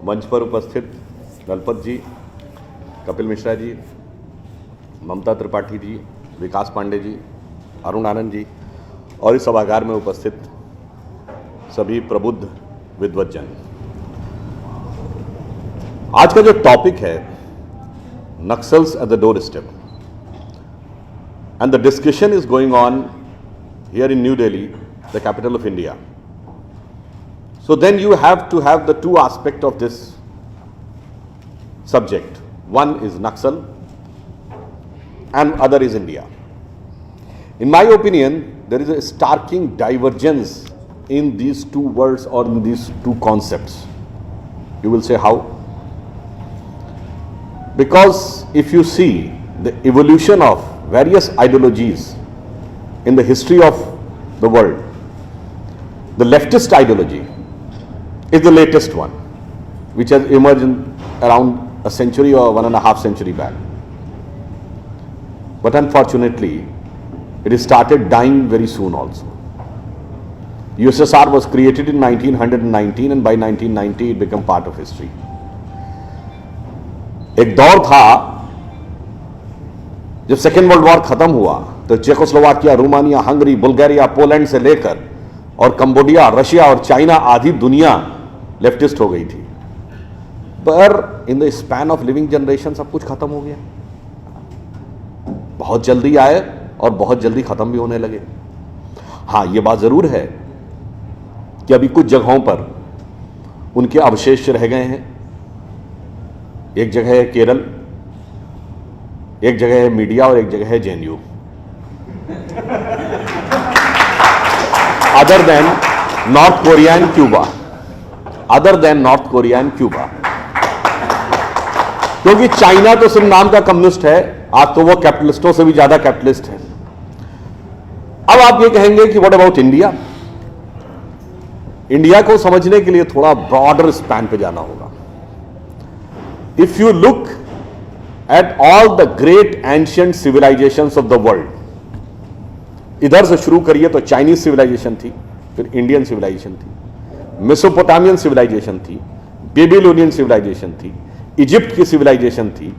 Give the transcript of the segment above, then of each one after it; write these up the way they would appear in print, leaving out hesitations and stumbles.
मंच पर उपस्थित दलपत जी, कपिल मिश्रा जी, ममता त्रिपाठी जी, विकास पांडे जी, अरुण आनंद जी और इस सभागार में उपस्थित सभी प्रबुद्ध विद्वज्जन। आज का जो टॉपिक है Naxals at the door step, and the discussion is going on here in New Delhi, the capital of India. So then you have to have the two aspects of this subject. One is Naxal and other is India. In my opinion, there is a starking divergence in these two words or in these two concepts. You will say how? Because if you see the evolution of various ideologies in the history of the world, the leftist ideology is the latest one, which has emerged around a century or 1.5 century back. But unfortunately, it started dying very soon also. USSR was created in 1919 and by 1990 it became part of history. एक दौर था जब second world war खत्म हुआ तो Czechoslovakia, Romania, Hungary, Bulgaria, Poland से लेकर और कंबोडिया, रशिया और चाइना आधी दुनिया लेफ्टिस्ट हो गई थी। पर in the span of living generation सब कुछ खत्म हो गया। बहुत जल्दी आए और बहुत जल्दी खत्म भी होने लगे। हाँ, यह बात जरूर है कि अभी कुछ जगहों पर उनके अवशेष रह गए हैं। एक जगह है केरल, एक जगह है मीडिया और एक जगह है JNU. Other than north Korea and Cuba, other than north Korea and Cuba, क्योंकि चाइना तो सिर्फ नाम का कम्युनिस्ट है, आज तो वो कैपिटलिस्टों से भी ज्यादा कैपिटलिस्ट है। अब आप ये कहेंगे कि व्हाट अबाउट इंडिया? इंडिया को समझने के लिए थोड़ा ब्रॉडर स्पैन पे जाना होगा। If you look at all the great ancient civilizations of the world, इधर से शुरू करिए तो चाइनीज सिविलाइजेशन थी, फिर इंडियन सिविलाइजेशन थी, मेसोपोटामियन सिविलाइजेशन थी, बेबीलोनियन सिविलाइजेशन थी, इजिप्ट की सिविलाइजेशन थी,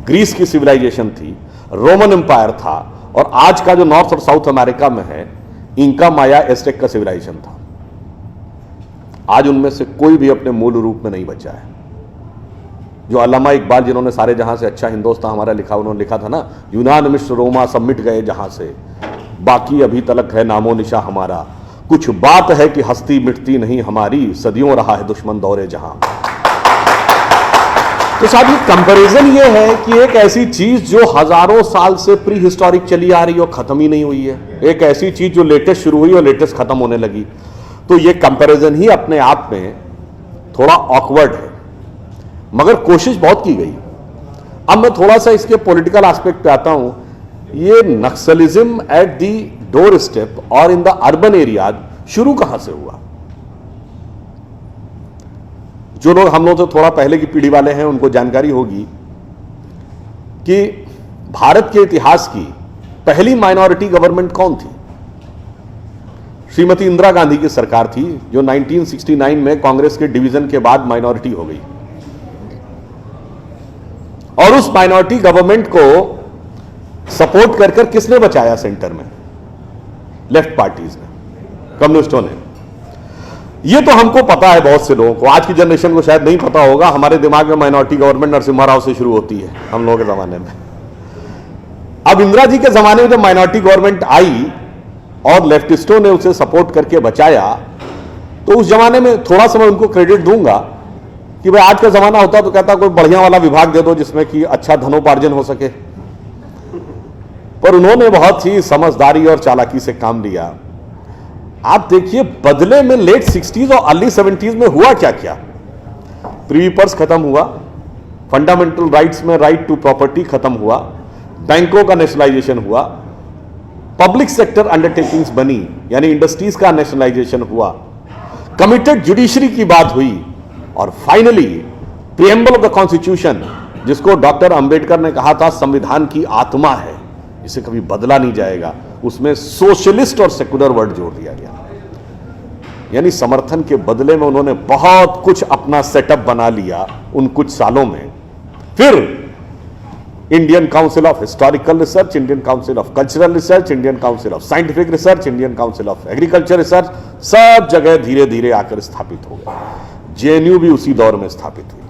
ग्रीस की सिविलाइजेशन थी, रोमन एम्पायर था और आज का जो नॉर्थ और साउथ अमेरिका में है इंका, माया, एस्टेक का सिविलाइजेशन था। आज उनमें से कोई भी अपने मूल रूप में नहीं बचा है। जो अल्लामा इकबाल जिन्होंने सारे जहां से अच्छा हिंदुस्तान हमारा लिखा, उन्होंने लिखा था ना, यूनान मिस्र रोमा सब मिट गए जहां से, बाकी अभी तलक है नामो निशा हमारा, कुछ बात है कि हस्ती मिटती नहीं हमारी, सदियों रहा है दुश्मन दौरे जहां। तो साहब ये कंपैरिजन ये है कि एक ऐसी चीज जो हजारों साल से प्री हिस्टोरिक चली आ रही है और खत्म ही नहीं हुई है, एक ऐसी चीज जो लेटेस्ट शुरू हुई और लेटेस्ट खत्म होने लगी। तो ये कंपैरिजन ही अपने आप में थोड़ा ऑकवर्ड है, मगर कोशिश बहुत की गई। अब मैं थोड़ा सा इसके पॉलिटिकल एस्पेक्ट पे आता हूं। ये Naxalism at the door step और इन द अर्बन एरिया शुरू कहां से हुआ? जो लोग हम लोग तो थोड़ा पहले की पीढ़ी वाले हैं उनको जानकारी होगी कि भारत के इतिहास की पहली माइनॉरिटी गवर्नमेंट कौन थी? श्रीमती इंदिरा गांधी की सरकार थी, जो 1969 में कांग्रेस के डिवीजन के बाद माइनॉरिटी हो गई। और उस माइनॉरिटी गवर्नमेंट को सपोर्ट कर कर किसने बचाया सेंटर में? लेफ्ट पार्टीज ने, कम्युनिस्टों ने। यह तो हमको पता है, बहुत से लोगों को, आज की जनरेशन को शायद नहीं पता होगा। हमारे दिमाग में माइनॉरिटी गवर्नमेंट नरसिम्हा राव से शुरू होती है, हम लोगों के जमाने में। अब इंदिरा जी के जमाने में जब माइनॉरिटी गवर्नमेंट आई और लेफ्टिस्टों ने उसे सपोर्ट करके बचाया, तो उस जमाने में थोड़ा सा मैं उनको क्रेडिट दूंगा कि भाई आज का जमाना होता तो कहता कोई बढ़िया वाला विभाग दे दो जिसमें कि अच्छा धनोपार्जन हो सके। पर उन्होंने बहुत ही समझदारी और चालाकी से काम लिया। आप देखिए बदले में लेट 60s और अर्ली 70s में हुआ क्या क्या। प्रीवी पर्स खत्म हुआ, फंडामेंटल राइट्स में राइट टू प्रॉपर्टी खत्म हुआ, बैंकों का नेशनलाइजेशन हुआ, पब्लिक सेक्टर अंडरटेकिंग्स बनी यानी इंडस्ट्रीज का नेशनलाइजेशन हुआ, कमिटेड जुडिशरी की बात हुई और finally preamble of the constitution, जिसको डॉक्टर अंबेडकर ने कहा था संविधान की आत्मा है, इसे कभी बदला नहीं जाएगा, उसमें सोशलिस्ट और सेकुलर वर्ड जोड़ दिया गया। यानी समर्थन के बदले में उन्होंने बहुत कुछ अपना सेटअप बना लिया उन कुछ सालों में। फिर Indian council of historical research, Indian council of cultural research, Indian council of scientific research, Indian council of agriculture research, सब जगह धीरे धीरे आकर स्थापित हो गए। जेएनयू भी उसी दौर में स्थापित हुई।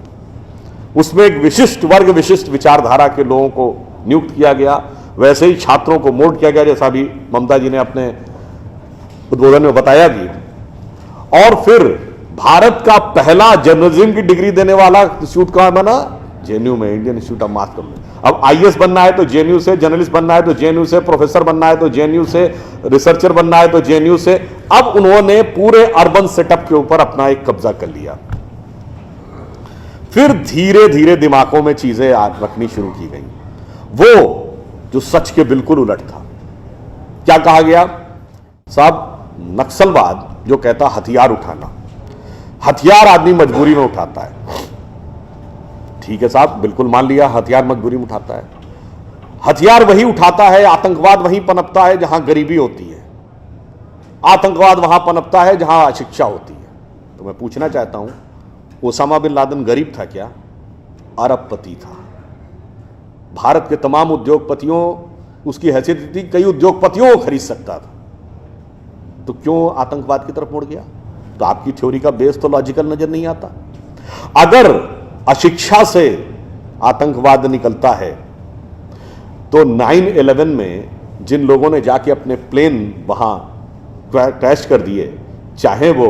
उसमें एक विशिष्ट वर्ग, विशिष्ट विचारधारा के लोगों को नियुक्त किया गया। वैसे ही छात्रों को मोल्ड किया गया, जैसा भी ममता जी ने अपने उद्बोधन में बताया भी। और फिर भारत का पहला जर्नलिज्म की डिग्री देने वाला इंस्टीट्यूट कहां बना? जेएनयू में, Indian institute of mass communication. अब आईएएस बनना है तो जेएनयू से, जर्नलिस्ट बनना है तो जेएनयू से, प्रोफेसर बनना है तो जेएनयू से, रिसर्चर बनना है तो जेएनयू से। अब उन्होंने पूरे अर्बन सेटअप के ऊपर अपना एक कब्जा कर लिया। फिर धीरे धीरे दिमागों में चीजें रखनी शुरू की गई, वो जो सच के बिल्कुल उलट था। क्या कहा गया? साहब, नक्सलवाद जो कहता हथियार उठाना, हथियार आदमी मजबूरी में उठाता है। ठीक है साहब, बिल्कुल मान लिया, हथियार मजबूरी में उठाता है। हथियार वही उठाता है, आतंकवाद वहीं पनपता है जहां गरीबी होती है, आतंकवाद वहां पनपता है जहां अशिक्षा होती है। तो मैं पूछना चाहता हूं, ओसामा बिन लादेन गरीब था क्या? अरबपति था। भारत के तमाम उद्योगपतियों, उसकी हैसियत थी, कई उद्योगपतियों को खरीद सकता था, तो क्यों आतंकवाद की तरफ मुड़ गया? तो आपकी थ्योरी का बेस तो लॉजिकल नजर नहीं आता। अगर अशिक्षा से आतंकवाद निकलता है तो 9/11 में जिन लोगों ने जाके अपने प्लेन वहां क्रैश कर दिए, चाहे वो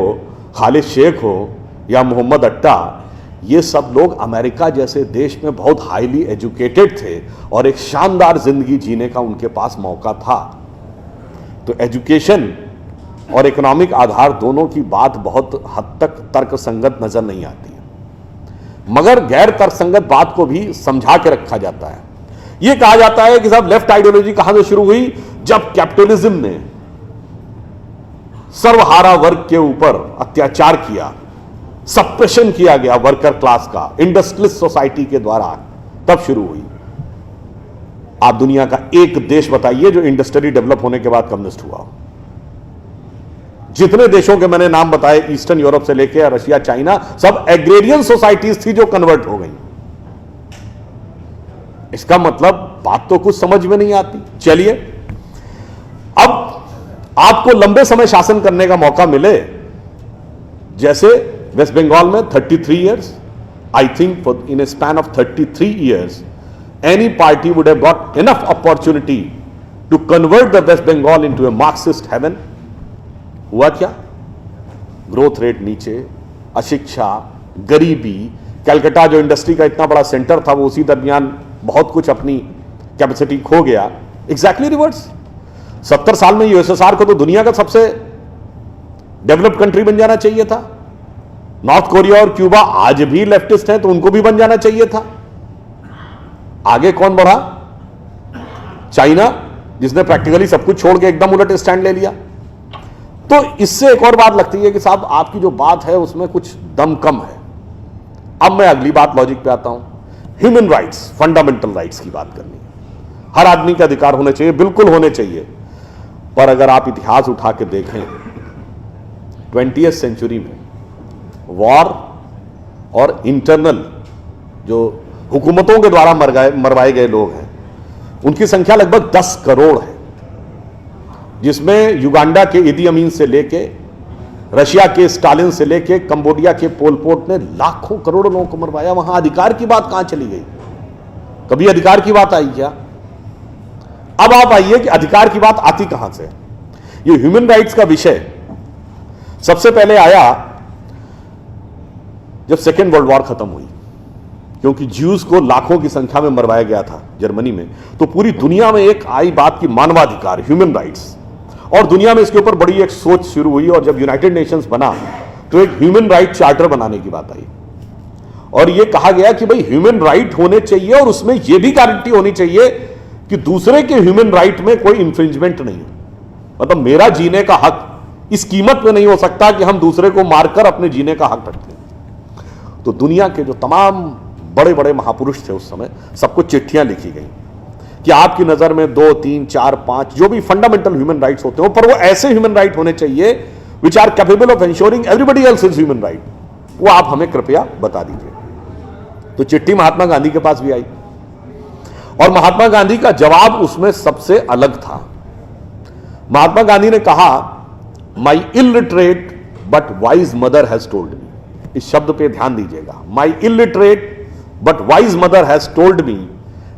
खालिद शेख हो या मोहम्मद अट्टा, ये सब लोग अमेरिका जैसे देश में बहुत हाईली एजुकेटेड थे और एक शानदार जिंदगी जीने का उनके पास मौका था। तो एजुकेशन और इकोनॉमिक आधार दोनों की बात बहुत हद तक तर्कसंगत नजर नहीं आती है, मगर गैर तर्कसंगत बात को भी समझा के रखा जाता है। यह कहा जाता है कि साहब लेफ्ट आइडियोलॉजी कहां से शुरू हुई? जब कैपिटलिज्म ने सर्वहारा वर्ग के ऊपर अत्याचार किया, सप्रेशन किया गया वर्कर क्लास का इंडस्ट्रियलिस्ट सोसाइटी के द्वारा, तब शुरू हुई। आप दुनिया का एक देश बताइए जो इंडस्ट्री डेवलप होने के बाद कम्युनिस्ट हुआ हो। जितने देशों के मैंने नाम बताए, ईस्टर्न यूरोप से लेकर रशिया, चाइना, सब एग्रेरियन सोसाइटीज थी जो कन्वर्ट हो गई। इसका मतलब बात तो कुछ समझ में नहीं आती। चलिए, अब आपको लंबे समय शासन करने का मौका मिले, जैसे वेस्ट बंगाल में 33 years, I think in a span of 33 years any party would have got enough opportunity to convert the West Bengal into a Marxist heaven. हुआ क्या? ग्रोथ रेट नीचे, अशिक्षा, गरीबी, कलकत्ता जो इंडस्ट्री का इतना बड़ा सेंटर था वो उसी दरमियान बहुत कुछ अपनी कैपेसिटी खो गया। Exactly reverse. 70 साल में यूएसएसआर को तो दुनिया का सबसे डेवलप्ड कंट्री बन जाना चाहिए था। नॉर्थ कोरिया और क्यूबा आज भी लेफ्टिस्ट हैं, तो उनको भी बन जाना चाहिए था। आगे कौन बढ़ा? चाइना, जिसने प्रैक्टिकली सब कुछ छोड़ के एकदम उलट स्टैंड ले लिया। तो इससे एक और बात लगती है कि साहब आपकी जो बात है उसमें कुछ दम कम है। अब मैं अगली बात लॉजिक पे आता हूं। ह्यूमन राइट्स, फंडामेंटल राइट्स की बात करनी है। हर आदमी के अधिकार होने चाहिए, बिल्कुल होने चाहिए। पर अगर आप इतिहास उठा के देखें, 20वीं सेंचुरी में वॉर और इंटरनल जो हुकूमतों के द्वारा मरवाए गए लोग हैं, उनकी संख्या लगभग 10 करोड़ है, जिसमें युगांडा के इदी अमीन से लेके, रशिया के स्टालिन से लेके, कंबोडिया के पोल पोट ने लाखों करोड़ों लोगों को मरवाया। वहां अधिकार की बात कहां चली गई? कभी अधिकार की बात आई क्या? अब आप आइए कि अधिकार की बात आती कहां से। ये ह्यूमन राइट्स का विषय सबसे पहले आया जब सेकेंड वर्ल्ड वॉर खत्म हुई, क्योंकि ज्यूज को लाखों की संख्या में मरवाया गया था जर्मनी में। तो पूरी दुनिया में एक आई बात की मानवाधिकार, ह्यूमन राइट्स, और दुनिया में इसके ऊपर बड़ी एक सोच शुरू हुई। और जब यूनाइटेड नेशंस बना तो एक ह्यूमन राइट चार्टर बनाने की बात आई, और यह कहा गया कि भाई ह्यूमन राइट होने चाहिए और उसमें यह भी गारंटी होनी चाहिए कि दूसरे के ह्यूमन राइट में कोई इंफ्रिंजमेंट नहीं है। मतलब मेरा जीने का हक इस कीमत में नहीं हो सकता कि हम दूसरे को मारकर अपने जीने का हक रखते हैं। तो दुनिया के जो तमाम बड़े बड़े महापुरुष थे उस समय, सबको चिट्ठियां लिखी गई कि आपकी नजर में 2, 3, 4, 5 जो भी फंडामेंटल ह्यूमन राइट्स होते हो, पर वो ऐसे ह्यूमन राइट होने चाहिए which are capable of ensuring everybody else is human right, वो आप हमें कृपया बता दीजिए। तो चिट्ठी महात्मा गांधी के पास भी आई और महात्मा गांधी का जवाब उसमें सबसे अलग था। महात्मा गांधी ने कहा, my illiterate but wise mother has told me, इस शब्द पे ध्यान दीजिएगा, my illiterate but wise mother has told me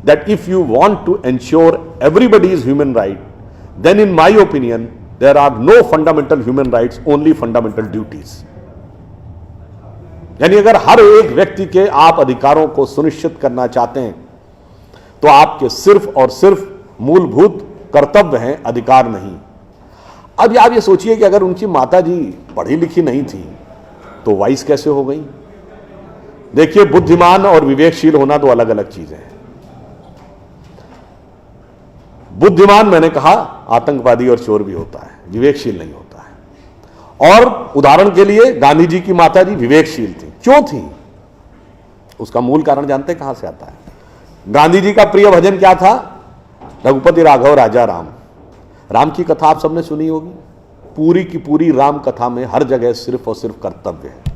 that if you want to ensure everybody's human right then in my opinion there are no fundamental human rights, only fundamental duties. यानी अगर हर एक व्यक्ति के आप अधिकारों को सुनिश्चित करना चाहते हैं तो आपके सिर्फ और सिर्फ मूलभूत कर्तव्य हैं, अधिकार नहीं। अब आप ये सोचिए कि अगर उनकी माता जी पढ़ी लिखी नहीं थी तो वाइस कैसे हो गई? देखिए, बुद्धिमान और विवेकशील होना दो अलग अलग चीजें हैं। बुद्धिमान मैंने कहा आतंकवादी और चोर भी होता है, विवेकशील नहीं होता है। और उदाहरण के लिए गांधी जी की माता जी विवेकशील थी, क्यों थी? उसका मूल कारण जानते कहां से आता है? गांधी जी का प्रिय भजन क्या था? रघुपति राघव राजा राम। राम की कथा आप सबने सुनी होगी। पूरी की पूरी राम कथा में हर जगह सिर्फ और सिर्फ कर्तव्य है।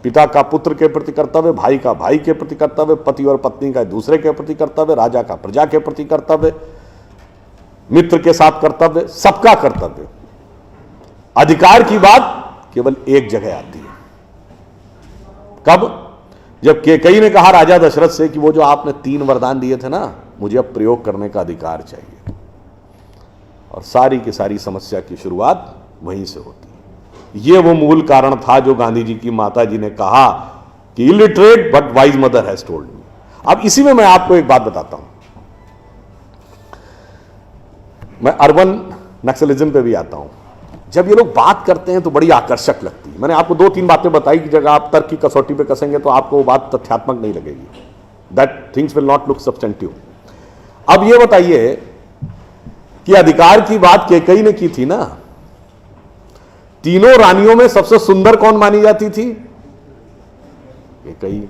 पिता का पुत्र के प्रति कर्तव्य, भाई का भाई के प्रति कर्तव्य, पति और पत्नी का दूसरे के प्रति कर्तव्य, राजा का प्रजा के प्रति कर्तव्य, मित्र के साथ कर्तव्य, सबका कर्तव्य। अधिकार की बात केवल एक जगह आती है। कब? जब केकई ने कहा राजा दशरथ से कि वो जो आपने 3 वरदान दिए थे ना, मुझे अब प्रयोग करने का अधिकार चाहिए। और सारी की सारी समस्या की शुरुआत वहीं से होती है। ये वो मूल कारण था जो गांधी जी की माता जी ने कहा कि illiterate but wise mother has told मी। अब इसी में मैं आपको एक बात बताता हूं। मैं अर्बन नक्सलिज्म पे भी आता हूं। जब ये लोग बात करते हैं तो बड़ी आकर्षक लगती है। मैंने आपको 2-3 बातें बताई कि जगह आप तर्क की कसौटी पे कसेंगे तो आपको वो बात तथ्यात्मक नहीं लगेगी। That things will not look substantive. अब ये बताइए कि अधिकार की बात केकई ने की थी ना, तीनों रानियों में सबसे सुंदर कौन मानी जाती थी? केकई।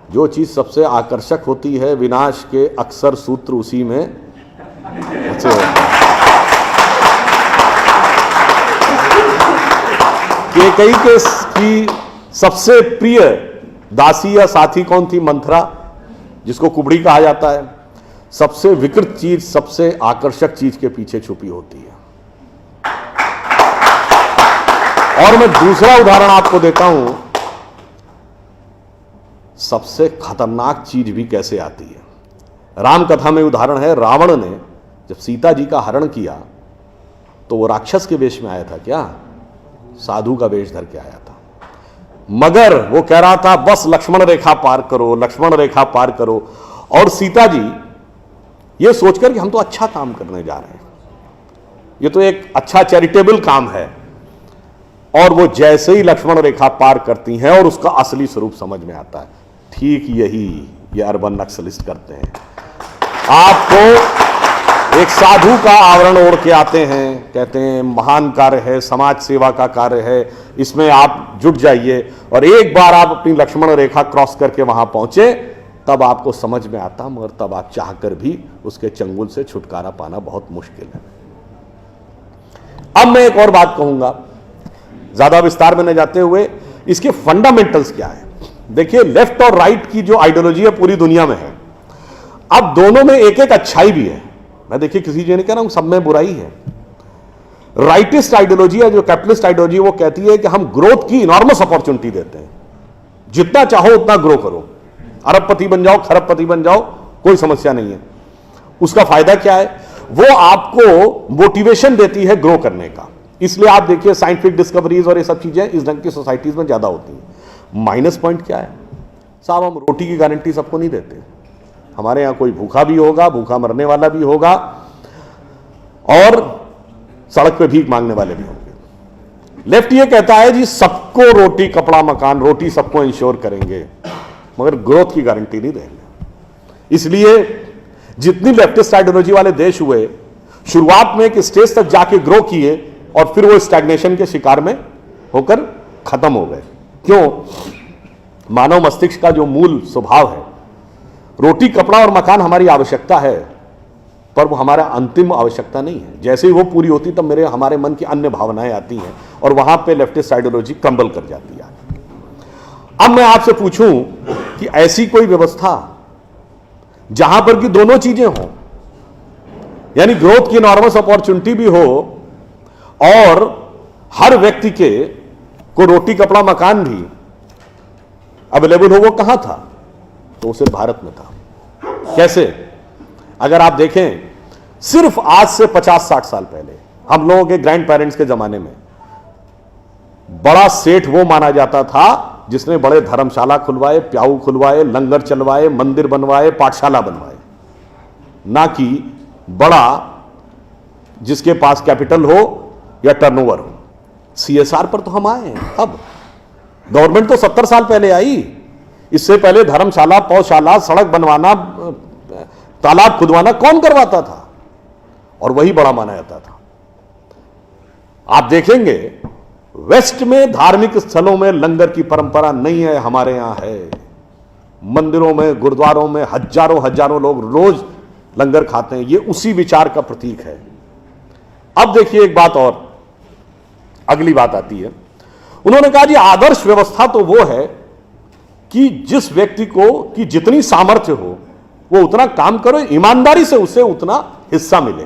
जो चीज सबसे आकर्षक होती है, विनाश के अक्सर सूत्र उसी में अच्छे होते हैं। केकई की सबसे प्रिय दासी या साथी कौन थी? मंथरा, जिसको कुबड़ी कहा जाता है। सबसे विकृत चीज सबसे आकर्षक चीज के पीछे छुपी होती है। और मैं दूसरा उदाहरण आपको देता हूं, सबसे खतरनाक चीज भी कैसे आती है। राम कथा में उदाहरण है, रावण ने जब सीता जी का हरण किया तो वो राक्षस के वेश में आया था क्या? साधु का वेश धर के आया था। मगर वो कह रहा था बस लक्ष्मण रेखा पार करो, लक्ष्मण रेखा पार करो। और सीता जी ये सोचकर कि हम तो अच्छा काम करने जा रहे हैं, ये तो एक अच्छा चैरिटेबल काम है, और वो जैसे ही लक्ष्मण रेखा पार करती हैं और उसका असली स्वरूप समझ में आता है। ठीक यही ये अर्बन नक्सलिस्ट करते हैं। आपको एक साधु का आवरण ओढ़ के आते हैं, कहते हैं महान कार्य है, समाज सेवा का कार्य है, इसमें आप जुट जाइए, और एक बार आप अपनी लक्ष्मण रेखा क्रॉस करके वहां पहुंचे तब आपको समझ में आता, मगर तब आप चाहकर भी उसके चंगुल से छुटकारा पाना बहुत मुश्किल है। अब मैं एक और बात कहूंगा, ज्यादा विस्तार में न जाते हुए, इसके फंडामेंटल्स क्या है। देखिए, लेफ्ट और राइट की जो आइडियोलॉजी है पूरी दुनिया में है। अब दोनों में एक एक अच्छाई भी है। मैं देखिए किसी चीज नहीं कह रहा हूं सब में बुराई है। राइटिस्ट आइडियोलॉजी है, जो कैपिटलिस्ट आइडियोलॉजी, वो कहती है कि हम ग्रोथ की इनॉर्मस अपॉर्चुनिटी देते हैं, जितना चाहो उतना ग्रो करो, अरबपति बन जाओ, खरबपति बन जाओ, कोई समस्या नहीं है। उसका फायदा क्या है? वो आपको मोटिवेशन देती है ग्रो करने का। इसलिए आप देखिए साइंटिफिक डिस्कवरीज और ये सब चीजें इस ढंग की सोसाइटीज में ज्यादा होती हैं। माइनस पॉइंट क्या है साहब? हम रोटी की गारंटी सबको नहीं देते। हमारे यहां कोई भूखा भी होगा, भूखा मरने वाला भी होगा, और सड़क पे भीख मांगने वाले भी होंगे। लेफ्ट ये कहता है जी सबको रोटी, कपड़ा, मकान, रोटी सबको इंश्योर करेंगे, मगर ग्रोथ की गारंटी नहीं देंगे। इसलिए जितनी लेफ्टिस्ट आइडियोलॉजी वाले देश हुए, शुरुआत में एक स्टेज तक जाके ग्रो किए और फिर वो स्टैग्नेशन के शिकार में होकर खत्म हो गए। क्यों? मानव मस्तिष्क का जो मूल स्वभाव है, रोटी, कपड़ा और मकान हमारी आवश्यकता है, पर वो हमारा अंतिम आवश्यकता नहीं है। जैसे ही वो पूरी होती तब हमारे मन की अन्य भावनाएं आती हैं और वहां पे लेफ्टिस्ट आइडियोलॉजी क्रम्बल कर जाती है। अब मैं आपसे पूछूं कि ऐसी कोई व्यवस्था जहां पर कि दोनों चीजें हो, यानी ग्रोथ की नॉर्मस अपॉर्चुनिटी भी हो और हर व्यक्ति को रोटी कपड़ा मकान भी अवेलेबल हो, वो कहां था? तो सिर्फ भारत में था। कैसे? अगर आप देखें, सिर्फ आज से 50-60 साल पहले हम लोगों के ग्रैंड पेरेंट्स के जमाने में बड़ा सेठ वो माना जाता था जिसने बड़े धर्मशाला खुलवाए, प्याऊ खुलवाए, लंगर चलवाए, मंदिर बनवाए, पाठशाला बनवाए, ना कि बड़ा जिसके पास कैपिटल हो या टर्नओवर हो। सीएसआर पर तो हम आए हैं। अब गवर्नमेंट तो 70 साल पहले आई। इससे पहले धर्मशाला, पौशाला, सड़क बनवाना, तालाब खुदवाना कौन करवाता था? और वही बड़ा माना जाता था। आप देखेंगे वेस्ट में धार्मिक स्थलों में लंगर की परंपरा नहीं है, हमारे यहां है। मंदिरों में, गुरुद्वारों में हजारों हजारों लोग रोज लंगर खाते हैं। ये उसी विचार का प्रतीक है। अब देखिए एक बात और, अगली बात आती है। उन्होंने कहा जी आदर्श व्यवस्था तो वो है कि जिस व्यक्ति को कि जितनी सामर्थ्य हो वो उतना काम करो, ईमानदारी से उसे उतना हिस्सा मिले।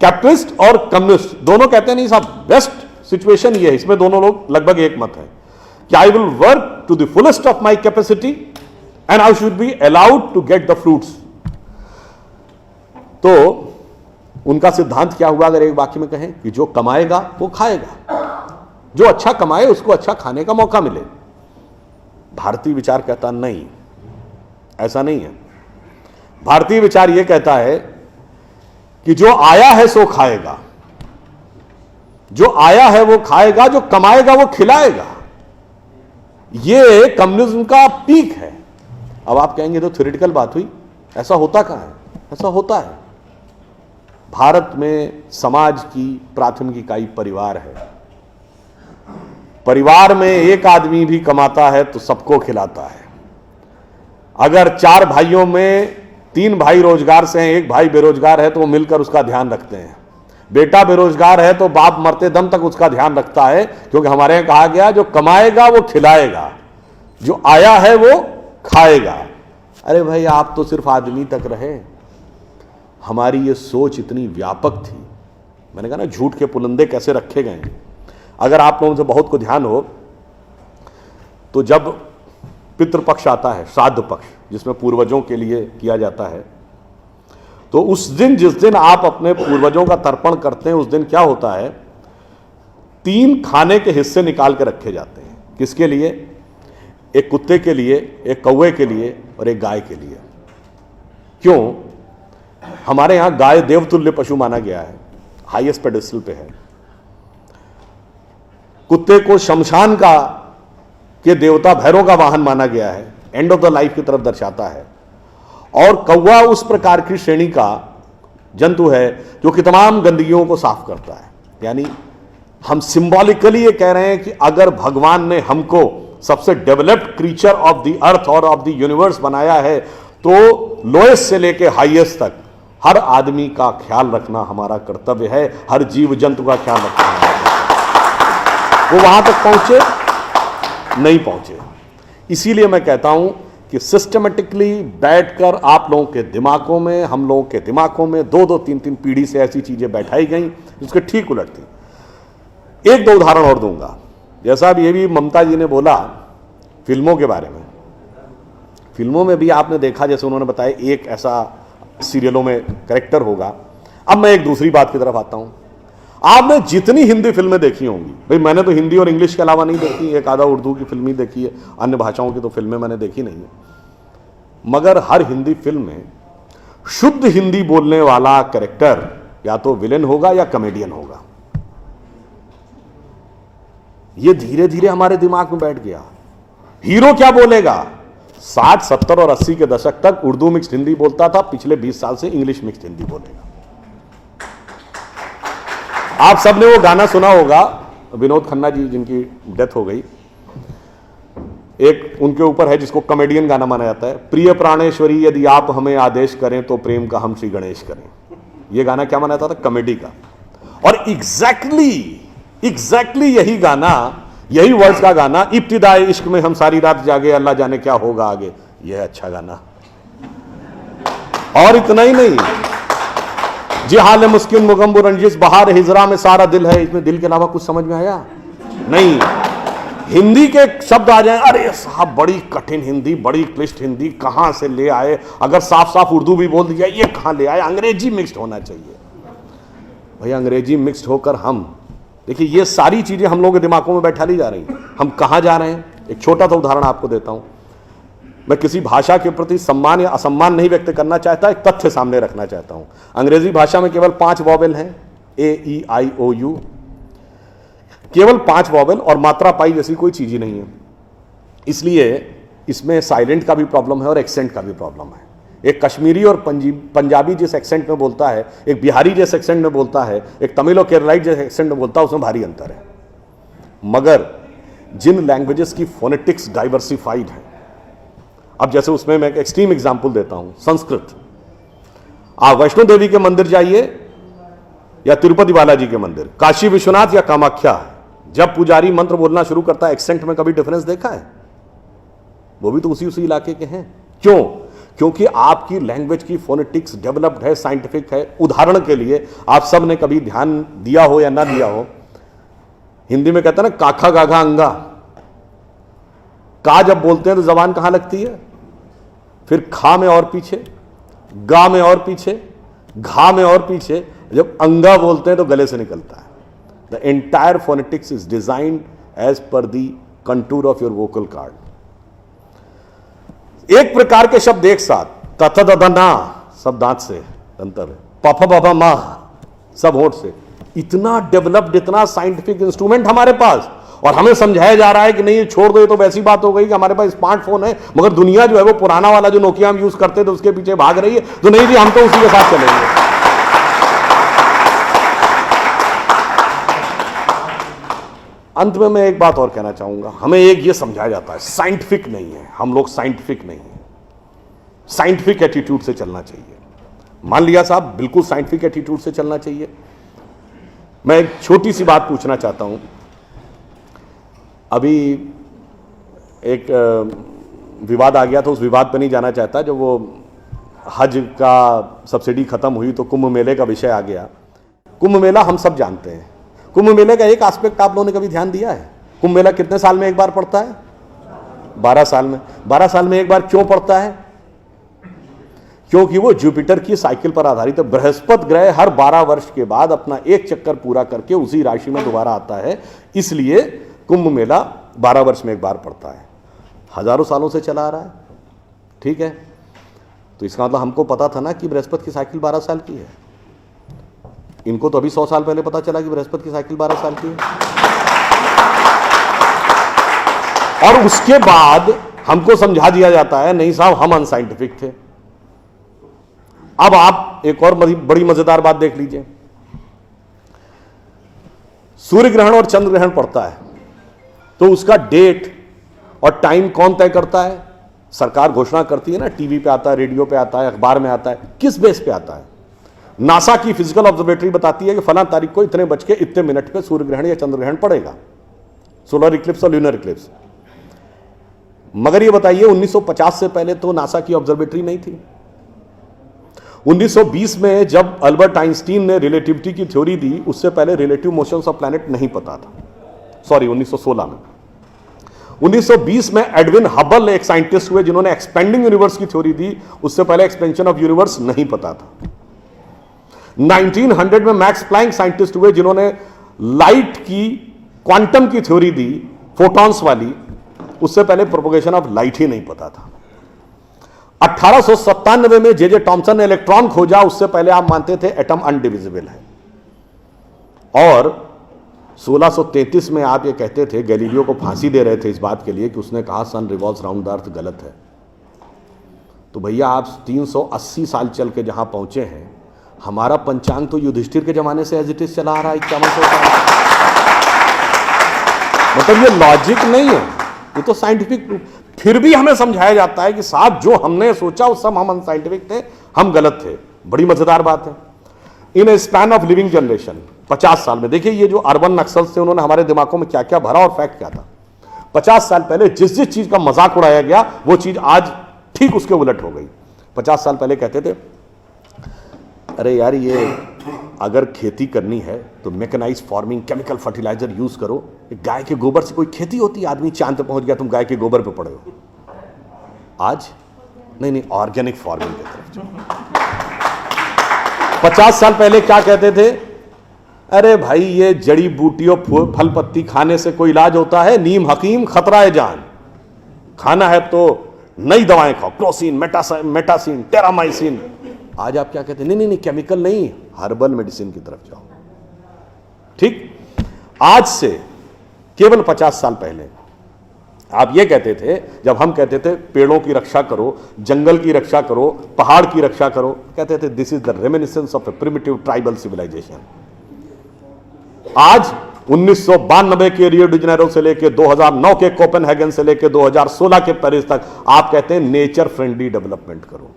कैपिटलिस्ट और कम्युनिस्ट दोनों कहते नहीं साहब, बेस्ट सिचुएशन ये है, इसमें दोनों लोग लगभग एक मत है कि I will work to the fullest of my capacity and I should be allowed to get the fruits. तो उनका सिद्धांत क्या हुआ? अगर एक वाक्य में कहें कि जो कमाएगा वो खाएगा, जो अच्छा कमाए उसको अच्छा खाने का मौका मिले। भारतीय विचार कहता नहीं, ऐसा नहीं है। भारतीय विचार यह कहता है कि जो आया है सो खाएगा, जो आया है वो खाएगा, जो कमाएगा वो खिलाएगा। ये कम्युनिज्म का पीक है। अब आप कहेंगे तो थ्योरेटिकल बात हुई, ऐसा होता कहां है? ऐसा होता है। भारत में समाज की प्राथमिक इकाई परिवार है। परिवार में एक आदमी भी कमाता है तो सबको खिलाता है। अगर 4 भाइयों में 3 भाई रोजगार से हैं, एक भाई बेरोजगार है तो वो मिलकर उसका ध्यान रखते हैं। बेटा बेरोजगार है तो बाप मरते दम तक उसका ध्यान रखता है, क्योंकि हमारे यहां कहा गया जो कमाएगा वो खिलाएगा, जो आया है वो खाएगा। अरे भाई आप तो सिर्फ आदमी तक रहे। हमारी ये सोच इतनी व्यापक थी। मैंने कहा ना झूठ के पुलंदे कैसे रखे गए। अगर आप लोगों से बहुत को ध्यान हो तो जब पितृपक्ष आता है, श्राद्ध पक्ष, जिसमें पूर्वजों के लिए किया जाता है, तो उस दिन जिस दिन आप अपने पूर्वजों का तर्पण करते हैं, उस दिन क्या होता है, 3 खाने के हिस्से निकाल के रखे जाते हैं। किसके लिए? एक कुत्ते के लिए, एक कौवे के लिए और एक गाय के लिए। क्यों? हमारे यहां गाय देवतुल्य पशु माना गया है, हाईएस्ट पेडेस्टल पे है। कुत्ते को शमशान का के देवता भैरव का वाहन माना गया है, एंड ऑफ द लाइफ की तरफ दर्शाता है। और कौवा उस प्रकार की श्रेणी का जंतु है जो कि तमाम गंदगियों को साफ करता है। यानी हम सिंबॉलिकली ये कह रहे हैं कि अगर भगवान ने हमको सबसे developed creature of the earth और ऑफ द यूनिवर्स बनाया है, तो लोएस्ट से लेके हाईएस्ट तक हर आदमी का ख्याल रखना हमारा कर्तव्य है। हर जीव जंतु का ख्याल रखना है। वो वहां तक पहुंचे नहीं पहुंचे। इसीलिए मैं कहता हूं कि सिस्टमेटिकली बैठकर आप लोगों के दिमागों में, हम लोगों के दिमागों में 2-2, 3-3 पीढ़ी से ऐसी चीजें बैठाई गई जिसके ठीक उलट थी। 1-2 उदाहरण और दूंगा। जैसा अब ये भी ममता जी ने बोला फिल्मों के बारे में, फिल्मों में भी आपने देखा, जैसे उन्होंने बताया एक ऐसा सीरियलों में कैरेक्टर होगा। अब मैं एक दूसरी बात की तरफ आता हूं। आपने जितनी हिंदी फिल्में देखी होंगी, भाई मैंने तो हिंदी और इंग्लिश के अलावा नहीं देखी, एक आधा उर्दू की फिल्म ही देखी है, अन्य भाषाओं की तो फिल्में मैंने देखी नहीं है। मगर हर हिंदी फिल्म में शुद्ध हिंदी बोलने वाला कैरेक्टर या तो विलेन होगा या कॉमेडियन होगा। ये धीरे धीरे हमारे दिमाग में बैठ गया। हीरो क्या बोलेगा? 60, 70 और 80 के दशक तक उर्दू मिक्स्ड हिंदी बोलता था, पिछले 20 साल से इंग्लिश मिक्स्ड हिंदी बोलेगा। आप सबने वो गाना सुना होगा, विनोद खन्ना जी जिनकी डेथ हो गई, एक उनके ऊपर है जिसको कॉमेडियन गाना माना जाता है, प्रिय प्राणेश्वरी यदि आप हमें आदेश करें तो प्रेम का हम श्री गणेश करें। ये गाना क्या माना जाता था? कॉमेडी का। और एग्जैक्टली एग्जैक्टली यही गाना, यही वर्ड्स का गाना, इब्तिदाए इश्क में हम सारी रात जागे अल्लाह जाने क्या होगा आगे, यह अच्छा गाना। और इतना ही नहीं, जी हाल मुस्किन मुगम्बु रंजिश बहार हिजरा में सारा दिल है, इसमें दिल के अलावा कुछ समझ में आया नहीं। हिंदी के शब्द आ जाए, अरे साहब बड़ी कठिन हिंदी, बड़ी क्लिष्ट हिंदी, कहां से ले आए, अगर साफ साफ उर्दू भी बोल दिया ये कहां ले आए, अंग्रेजी मिक्स्ड होना चाहिए। भैया अंग्रेजी मिक्स्ड होकर हम देखिए ये सारी चीजें हम लोगों के दिमागों में बैठा ली जा रही, हम कहां जा रहे हैं। एक छोटा सा उदाहरण आपको देता हूं, मैं किसी भाषा के प्रति सम्मान या असम्मान नहीं व्यक्त करना चाहता, एक तथ्य सामने रखना चाहता हूं। अंग्रेजी भाषा में केवल 5 वॉवेल हैं, AEIOU, केवल 5 वॉवेल, और मात्रा पाई जैसी कोई चीज ही नहीं है। इसलिए इसमें साइलेंट का भी प्रॉब्लम है और एक्सेंट का भी प्रॉब्लम है। एक कश्मीरी और पंजाबी जिस एक्सेंट में बोलता है, एक बिहारी जिस एक्सेंट में बोलता है, एक तमिल और केरलाइट जिस एक्सेंट में बोलता है, उसमें भारी अंतर है। मगर जिन लैंग्वेजेस की फोनेटिक्स डाइवर्सिफाइड है, अब जैसे उसमें मैं एक एक्सट्रीम एग्जांपल देता हूं, संस्कृत। आप वैष्णो देवी के मंदिर जाइए या तिरुपति बालाजी के मंदिर, काशी विश्वनाथ या कामाख्या, जब पुजारी मंत्र बोलना शुरू करता है एक्सेंट में कभी डिफरेंस देखा है? वो भी तो उसी इलाके के हैं। क्यों? क्योंकि आपकी लैंग्वेज की फोनेटिक्स डेवलप्ड है, साइंटिफिक है। उदाहरण के लिए आप सब ने कभी ध्यान दिया हो या ना दिया हो, हिंदी में कहते हैं ना काखा गाघा अंगा, का जब बोलते हैं तो जबान कहां लगती है, फिर खा में और पीछे, गा में और पीछे, घा में और पीछे, जब अंगा बोलते हैं तो गले से निकलता है। The entire phonetics is designed as per the contour of your vocal cord. एक प्रकार के शब्द एक साथ, तथ दध ना सब दांत से अंतर है, पफ बफ मा सब होठ से, इतना डेवलप्ड, इतना साइंटिफिक इंस्ट्रूमेंट हमारे पास, और हमें समझाया जा रहा है कि नहीं ये छोड़ दो, ये तो वैसी बात हो गई कि हमारे पास स्मार्टफोन है, मगर दुनिया जो है वो पुराना वाला जो नोकिया हम यूज करते थे उसके पीछे भाग रही है। तो नहीं जी, हम तो उसी के साथ चलेंगे। अंत में मैं एक बात और कहना चाहूंगा, हमें एक ये समझाया जाता है साइंटिफिक नहीं है, हम लोग साइंटिफिक नहीं है, साइंटिफिक एटीट्यूड से चलना चाहिए। मान लिया साहब, बिल्कुल साइंटिफिक एटीट्यूड से चलना चाहिए। मैं एक छोटी सी बात पूछना चाहता हूं, अभी एक विवाद आ गया था, उस विवाद पर नहीं जाना चाहता, जो वो हज का सब्सिडी खत्म हुई तो कुंभ मेले का विषय आ गया। कुंभ मेला हम सब जानते हैं, कुंभ मेले का एक एस्पेक्ट आप लोगों ने कभी ध्यान दिया है? कुंभ मेला कितने साल में एक बार पड़ता है? 12 साल में। 12 साल में एक बार क्यों पड़ता है? क्योंकि वो जुपिटर की साइकिल पर आधारित है। बृहस्पति ग्रह हर 12 वर्ष के बाद अपना एक चक्कर पूरा करके उसी राशि में दोबारा आता है, इसलिए कुंभ मेला 12 वर्ष में एक बार पड़ता है। हजारों सालों से चला आ रहा है, ठीक है। तो इसका मतलब हमको पता था ना कि बृहस्पति की साइकिल 12 साल की है। इनको तो अभी 100 साल पहले पता चला कि बृहस्पति की साइकिल 12 साल की है, और उसके बाद हमको समझा दिया जाता है नहीं साहब हम अनसाइंटिफिक थे। अब आप एक और बड़ी मजेदार बात देख लीजिए, सूर्य ग्रहण और चंद्र ग्रहण पड़ता है तो उसका डेट और टाइम कौन तय करता है? सरकार घोषणा करती है ना, टीवी पे आता है, रेडियो पे आता है, अखबार में आता है। किस बेस पे आता है? नासा की फिजिकल ऑब्जर्वेटरी बताती है कि फलां तारीख को इतने बज के इतने मिनट पे सूर्य ग्रहण या चंद्र ग्रहण पड़ेगा, सोलर इक्लिप्स और ल्यूनर इक्लिप्स। मगर ये बताइए 1950 से पहले तो नासा की ऑब्जर्वेटरी नहीं थी। 1920 में जब अल्बर्ट आइंस्टीन ने रिलेटिविटी की थ्योरी दी, उससे पहले रिलेटिव मोशंस ऑफ प्लैनेट नहीं पता था। सॉरी, 1916 में। 1920 में एडविन हबल एक साइंटिस्ट हुए जिन्होंने एक्सपेंडिंग यूनिवर्स की थ्योरी दी, उससे पहले एक्सपेंशन ऑफ यूनिवर्स नहीं पता था। 1900 में मैक्स प्लैंक साइंटिस्ट हुए जिन्होंने लाइट की क्वांटम की थ्योरी दी, फोटॉन्स वाली, उससे पहले प्रोपगेशन ऑफ लाइट ही नहीं पता था। 1897 में जे टॉमसन ने इलेक्ट्रॉन खोजा, उससे पहले आप मानते थे एटम अनडिविजिबल है। और 1633 में आप ये कहते थे, गैलीलियो को फांसी दे रहे थे इस बात के लिए कि उसने कहा सन रिवॉल्व्स राउंड द अर्थ गलत है। तो भैया आप 380 साल चल के जहां पहुंचे हैं, हमारा पंचांग तो युधिष्ठिर के जमाने से एज इट इज चला आ रहा है 5100 साल। मतलब ये लॉजिक नहीं है, ये तो साइंटिफिक प्रूफ। फिर भी हमें समझाया जाता है कि साहब जो हमने सोचा वो सब हम अनसाइंटिफिक थे, हम गलत थे। बड़ी मजेदार बात है। इन a span of living generation, 50 साल में देखिए ये जो अर्बन नक्सल से उन्होंने हमारे दिमागों में क्या क्या भरा और फैक्ट क्या था। 50 साल पहले जिस जिस चीज का मजाक उड़ाया गया वो चीज आज ठीक उसके उलट हो गई। 50 साल पहले कहते थे अरे यार ये अगर खेती करनी है तो mechanise farming, chemical fertiliser use करो। गाय के गोबर से कोई खेती होती? आदमी चांद पे पहुंच गया, तुम गाय के गोबर पे पड़े हो। आज नहीं, ऑर्गेनिक फार्मिंग की तरफ जाओ। 50 साल पहले क्या कहते थे? अरे भाई ये जड़ी बूटियों फल पत्ती खाने से कोई इलाज होता है? नीम हकीम खतरा है जान। खाना है तो नई दवाएं खाओ, क्रोसिन, मेटासिन, टेरामाइसिन। आज आप क्या कहते हैं? नहीं, केमिकल नहीं, हर्बल मेडिसिन की तरफ जाओ। ठीक, आज से केवल 50 साल पहले आप ये कहते थे, जब हम कहते थे पेड़ों की रक्षा करो, जंगल की रक्षा करो, पहाड़ की रक्षा करो, कहते थे this is the reminiscence of a primitive tribal civilisation. आज 1992 के रियो डी जेनेरो से लेकर 2009 के कोपेनहेगन से लेकर 2016 के पेरिस तक आप कहते हैं नेचर फ्रेंडली डेवलपमेंट करो।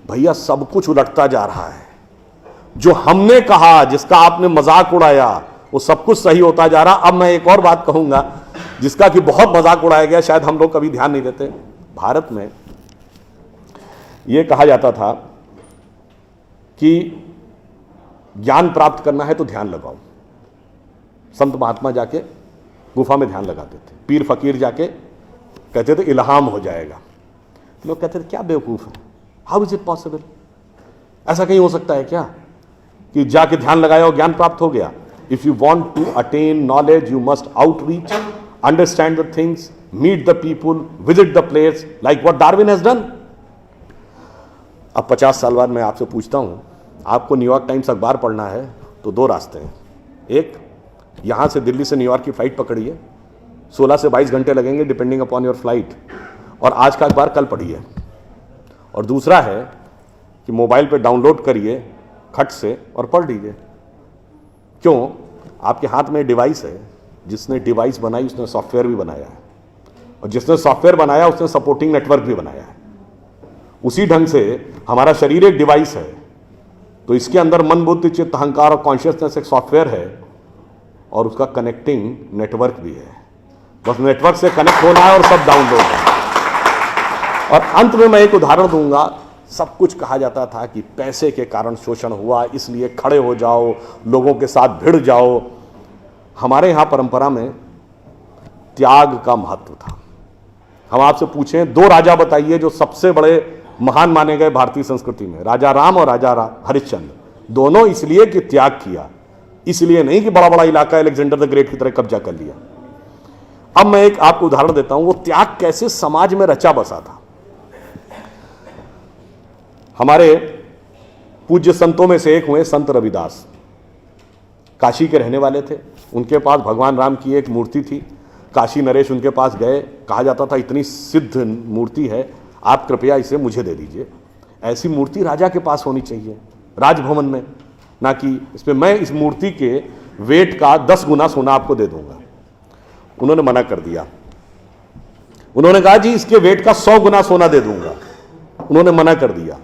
भैया सब कुछ उलटता जा रहा है। जो हमने कहा, जिसका आपने मजाक उड़ाया, वो सब कुछ सही होता जा रहा। अब मैं एक और बात कहूंगा जिसका कि बहुत मजाक उड़ाया गया, शायद हम लोग कभी ध्यान नहीं देते। भारत में यह कहा जाता था कि ज्ञान प्राप्त करना है तो ध्यान लगाओ। संत महात्मा जाके गुफा में ध्यान लगाते थे, पीर फकीर जाके कहते थे इल्हाम हो जाएगा। लोग कहते थे क्या बेवकूफ है, हाउ इज इट पॉसिबल? ऐसा कहीं हो सकता है क्या कि जाके ध्यान लगाया और ज्ञान प्राप्त हो गया? If you want to attain knowledge you must outreach, understand the things, meet the people, visit the place, like what Darwin has done. अब 50 साल बाद मैं आपसे पूछता हूं, आपको न्यूयॉर्क टाइम्स अखबार पढ़ना है तो दो रास्ते हैं। एक, यहां से दिल्ली से न्यूयॉर्क की फ्लाइट पकड़िए, 16 से 22 घंटे लगेंगे डिपेंडिंग अपॉन योर फ्लाइट, और आज का अखबार कल पढ़िए। और दूसरा है कि मोबाइल पे डाउनलोड करिए खट से और पढ़ लीजिए। क्यों? आपके हाथ में डिवाइस है, जिसने डिवाइस बनाई उसने सॉफ्टवेयर भी बनाया है, और जिसने सॉफ्टवेयर बनाया उसने सपोर्टिंग नेटवर्क भी बनाया है। उसी ढंग से हमारा शरीर एक डिवाइस है, तो इसके अंदर मन, बुद्धि, चित्त, अहंकार और कॉन्शियसनेस एक सॉफ्टवेयर है, और उसका कनेक्टिंग नेटवर्क भी है। बस नेटवर्क से कनेक्ट होना है और सब डाउनलोड है। और अंत में मैं एक उदाहरण दूंगा। सब कुछ कहा जाता था कि पैसे के कारण शोषण हुआ, इसलिए खड़े हो जाओ, लोगों के साथ भिड़ जाओ। हमारे यहां परंपरा में त्याग का महत्व था। हम आपसे पूछें, दो राजा बताइए जो सबसे बड़े महान माने गए भारतीय संस्कृति में, राजा राम और राजा हरिश्चंद्र। दोनों इसलिए कि त्याग किया, इसलिए नहीं कि बड़ा बड़ा इलाका अलेक्जेंडर द ग्रेट की तरह कब्जा कर लिया। अब मैं एक आपको उदाहरण देता हूं, वो त्याग कैसे समाज में रचा बसा था। हमारे पूज्य संतों में से एक हुए संत रविदास, काशी के रहने वाले थे। उनके पास भगवान राम की एक मूर्ति थी। काशी नरेश उनके पास गए, कहा जाता था इतनी सिद्ध मूर्ति है, आप कृपया इसे मुझे दे दीजिए। ऐसी मूर्ति राजा के पास होनी चाहिए राजभवन में, ना कि इसमें मैं इस मूर्ति के वेट का 10 गुना सोना आपको दे दूंगा। उन्होंने मना कर दिया। उन्होंने कहा जी इसके वेट का 100 गुना सोना दे दूंगा। उन्होंने मना कर दिया।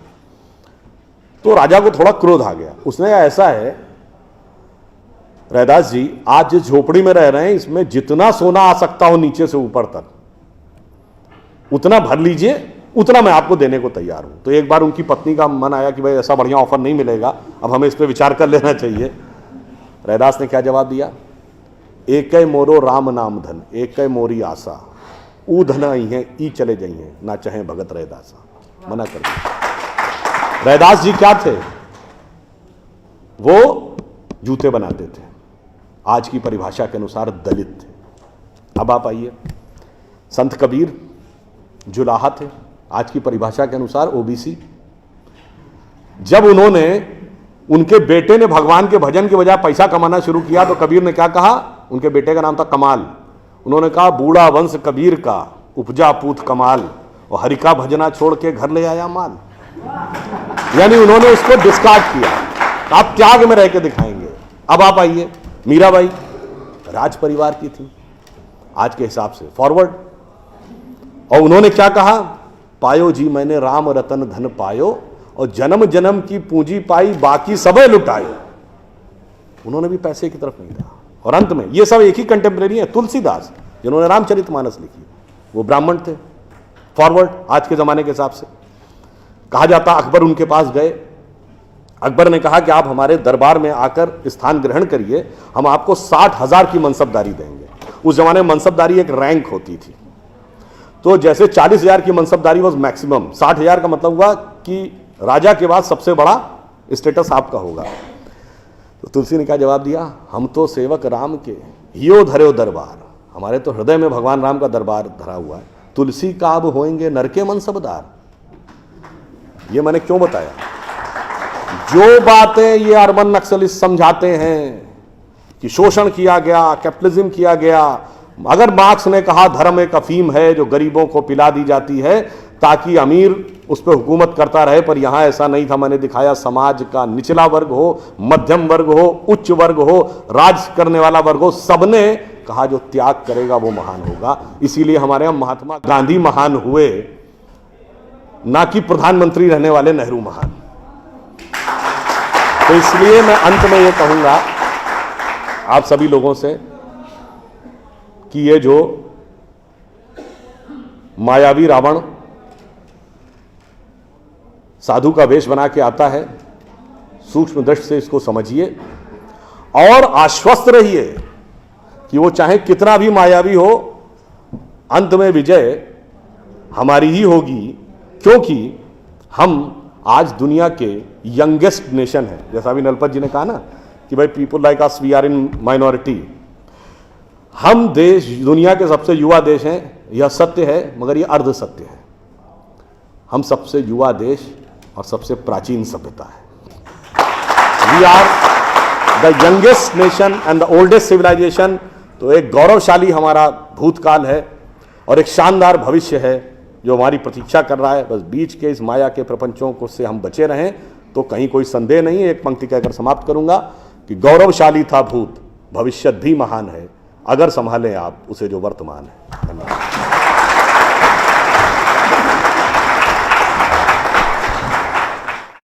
तो राजा को थोड़ा क्रोध आ गया। उसने कहा ऐसा है रैदास जी, आज जिस झोपड़ी में रह रहे हैं इसमें जितना सोना आ सकता हो नीचे से ऊपर तक उतना भर लीजिए, उतना मैं आपको देने को तैयार हूं। तो एक बार उनकी पत्नी का मन आया कि भाई ऐसा बढ़िया ऑफर नहीं मिलेगा, अब हमें इस पर विचार कर लेना चाहिए। रैदास ने क्या जवाब दिया? एकै मोरो राम नाम धन, एकै मोरी आशा, ऊ धन आई है ई चले जाइए, ना चाहे भगत रैदासा। मना कर दिया। रैदास जी क्या थे? वो जूते बनाते थे, आज की परिभाषा के अनुसार दलित थे। अब आप आइए, संत कबीर जुलाहा थे, आज की परिभाषा के अनुसार ओबीसी। जब उन्होंने, उनके बेटे ने भगवान के भजन के बजाय पैसा कमाना शुरू किया तो कबीर ने क्या कहा? उनके बेटे का नाम था कमाल। उन्होंने कहा बूढ़ा वंश कबीर का, उपजा पूत कमाल, और हरि का भजना छोड़ के घर ले आया माल। यानी उन्होंने उसको डिस्कार्ड किया। आप त्याग में रह के दिखाएंगे। अब आप आइए, मीराबाई राज परिवार की थी आज के हिसाब से, फॉरवर्ड। और उन्होंने क्या कहा? पायो जी मैंने राम रतन धन पायो, और जन्म जन्म की पूंजी पाई बाकी सबे लुटायो। उन्होंने भी पैसे की तरफ नहीं था। और अंत में ये सब एक ही कंटेम्प्रेरी है, तुलसीदास जिन्होंने रामचरितमानस लिखी, वो ब्राह्मण थे, फॉरवर्ड आज के जमाने के हिसाब से। कहा जाता अकबर उनके पास गए, अकबर ने कहा कि आप हमारे दरबार में आकर स्थान ग्रहण करिए, हम आपको 60,000 की मनसबदारी देंगे। उस जमाने में मनसबदारी एक रैंक होती थी, तो जैसे 40,000 की मनसबदारी वॉज मैक्सिमम, 60,000 का मतलब हुआ कि राजा के बाद सबसे बड़ा स्टेटस आपका होगा। तो तुलसी ने क्या जवाब दिया, हम तो सेवक राम के हियो धर्यो दरबार, हमारे तो हृदय में भगवान राम का दरबार धरा हुआ है, तुलसी का अब होएंगे नर के मनसबदार। ये मैंने क्यों बताया, जो बातें ये अर्बन नक्सलिस्ट समझाते हैं कि शोषण किया गया, कैपिटलिज्म किया गया, अगर मार्क्स ने कहा धर्म एक अफीम है जो गरीबों को पिला दी जाती है ताकि अमीर उस पर हुकूमत करता रहे, पर यहां ऐसा नहीं था। मैंने दिखाया समाज का निचला वर्ग हो, मध्यम वर्ग हो, उच्च वर्ग हो, राज करने वाला वर्ग हो, सबने कहा जो त्याग करेगा वो महान होगा। इसीलिए हमारे यहां महात्मा गांधी महान हुए, ना कि प्रधानमंत्री रहने वाले नेहरू महान। तो इसलिए मैं अंत में ये कहूंगा आप सभी लोगों से कि ये जो मायावी रावण साधु का वेश बना के आता है, सूक्ष्म दृष्टि से इसको समझिए और आश्वस्त रहिए कि वो चाहे कितना भी मायावी हो, अंत में विजय हमारी ही होगी, क्योंकि हम आज दुनिया के यंगेस्ट नेशन है। जैसा अभी नलपत जी ने कहा ना कि भाई people like us we are in minority, हम देश दुनिया के सबसे युवा देश हैं, यह सत्य है, मगर यह अर्ध सत्य है। हम सबसे युवा देश और सबसे प्राचीन सभ्यता है। We are the youngest nation and the oldest civilisation. तो एक गौरवशाली हमारा भूतकाल है और एक शानदार भविष्य है जो हमारी प्रतीक्षा कर रहा है। बस बीच के इस माया के प्रपंचों को से हम बचे रहें तो कहीं कोई संदेह नहीं है। एक पंक्ति कहकर समाप्त करूंगा कि गौरवशाली था भूत, भविष्य भी महान है, अगर संभालें आप उसे जो वर्तमान है। धन्यवाद।